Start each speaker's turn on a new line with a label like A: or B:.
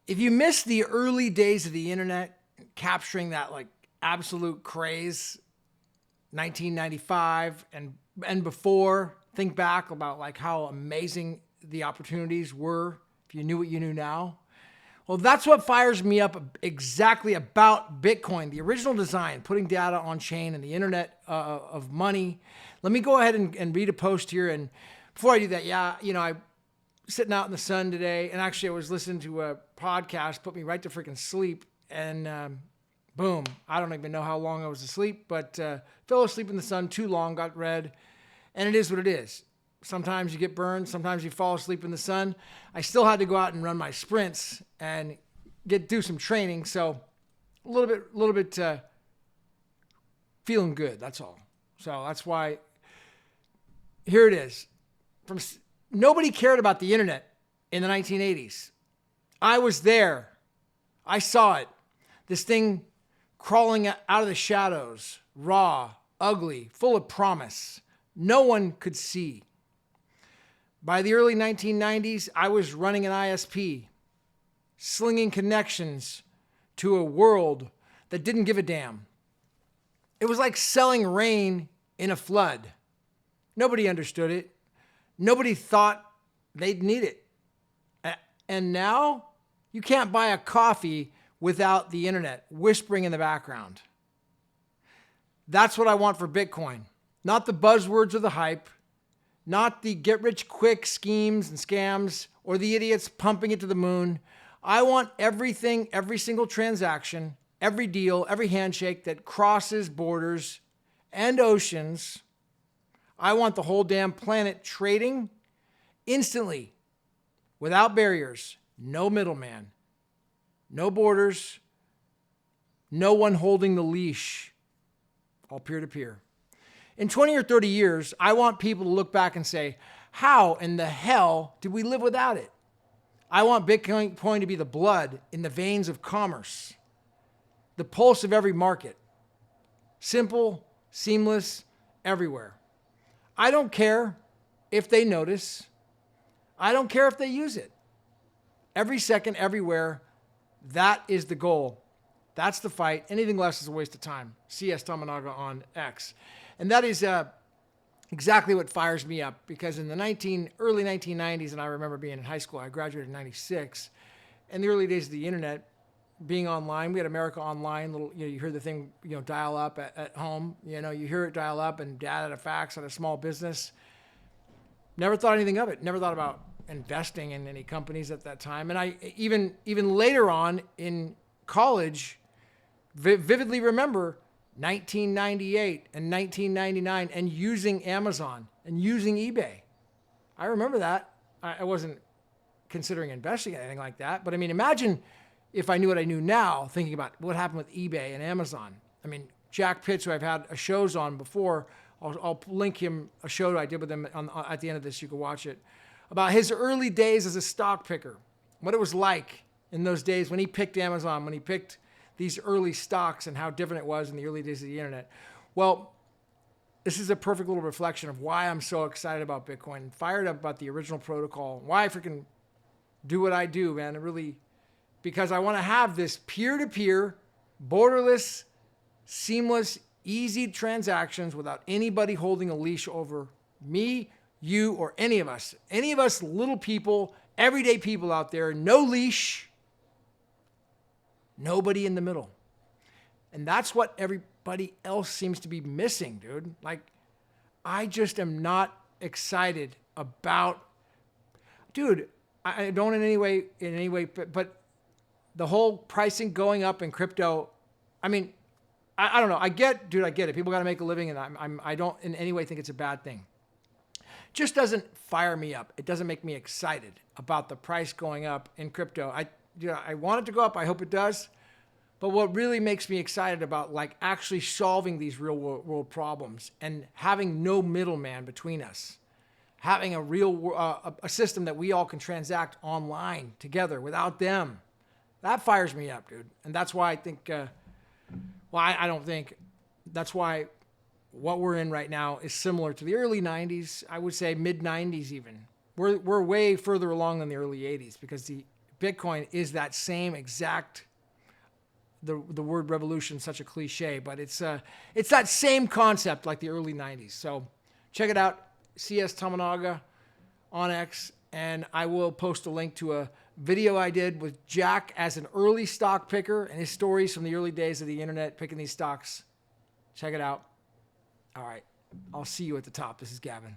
A: if you miss the early days of the internet, capturing that like absolute craze, 1995 and before, think back about like how amazing the opportunities were if you knew what you knew now. Well, that's what fires me up exactly about Bitcoin, the original design, putting data on chain and the internet of money. Let me go ahead and read a post here. And before I do that, I sitting out in the sun today, and actually I was listening to a podcast, put me right to freaking sleep, and boom, I don't even know how long I was asleep, but fell asleep in the sun too long, got red, and it is what it is. Sometimes you get burned, sometimes you fall asleep in the sun. I still had to go out and run my sprints and do some training, so a little bit feeling good, that's all. So that's why, here it is. Nobody cared about the internet in the 1980s. I was there. I saw it. This thing crawling out of the shadows, raw, ugly, full of promise. No one could see. By the early 1990s, I was running an ISP, slinging connections to a world that didn't give a damn. It was like selling rain in a flood. Nobody understood it. Nobody thought they'd need it. And now you can't buy a coffee without the internet whispering in the background. That's what I want for Bitcoin. Not the buzzwords or the hype, not the get-rich-quick schemes and scams or the idiots pumping it to the moon. I want everything, every single transaction, every deal, every handshake that crosses borders and oceans. I want the whole damn planet trading instantly, without barriers, no middleman, no borders, no one holding the leash, all peer-to-peer. In 20 or 30 years, I want people to look back and say, how in the hell did we live without it? I want Bitcoin to be the blood in the veins of commerce, the pulse of every market. Simple, seamless, everywhere. I don't care if they notice. I don't care if they use it. Every second, everywhere, that is the goal. That's the fight. Anything less is a waste of time. CS Tommanaga on X. And that is exactly what fires me up, because in the early 1990s, and I remember being in high school, I graduated in 96, in the early days of the internet, being online, we had America Online, you hear the thing, dial up at home, you hear it dial up, and dad had a fax at a small business. Never thought anything of it. Never thought about investing in any companies at that time. And I even later on in college, vividly remember 1998 and 1999 and using Amazon and using eBay. I remember that. I wasn't considering investing in anything like that. But I mean, imagine if I knew what I knew now, thinking about what happened with eBay and Amazon. I mean, Jack Pitts, who I've had shows on before, I'll link him a show I did with him at the end of this. You can watch it, about his early days as a stock picker, what it was like in those days when he picked Amazon, when he picked these early stocks, and how different it was in the early days of the internet. Well, this is a perfect little reflection of why I'm so excited about Bitcoin and fired up about the original protocol, why I freaking do what I do, man. It really, because I want to have this peer-to-peer, borderless, seamless, easy transactions without anybody holding a leash over me, you, or any of us. Any of us little people, everyday people out there, no leash, nobody in the middle. And that's what everybody else seems to be missing, dude. Like, I just am not excited about, dude, I don't in any way, but the whole pricing going up in crypto, I mean, I don't know. I get it. People got to make a living, and I don't in any way think it's a bad thing. Just doesn't fire me up. It doesn't make me excited about the price going up in crypto. I want it to go up. I hope it does. But what really makes me excited about like actually solving these real world problems and having no middleman between us, having a real a system that we all can transact online together without them, that fires me up, dude. And that's why I think, I don't think, that's why what we're in right now is similar to the early 90s. I would say mid 90s even. We're way further along than the early 80s, because the Bitcoin is that same exact, the word revolution, such a cliche, but it's that same concept like the early 90s. So check it out, CS Tommanaga on X, and I will post a link to a video I did with Jack as an early stock picker and his stories from the early days of the internet picking these stocks. Check it out. All right. I'll see you at the top. This is Gavin.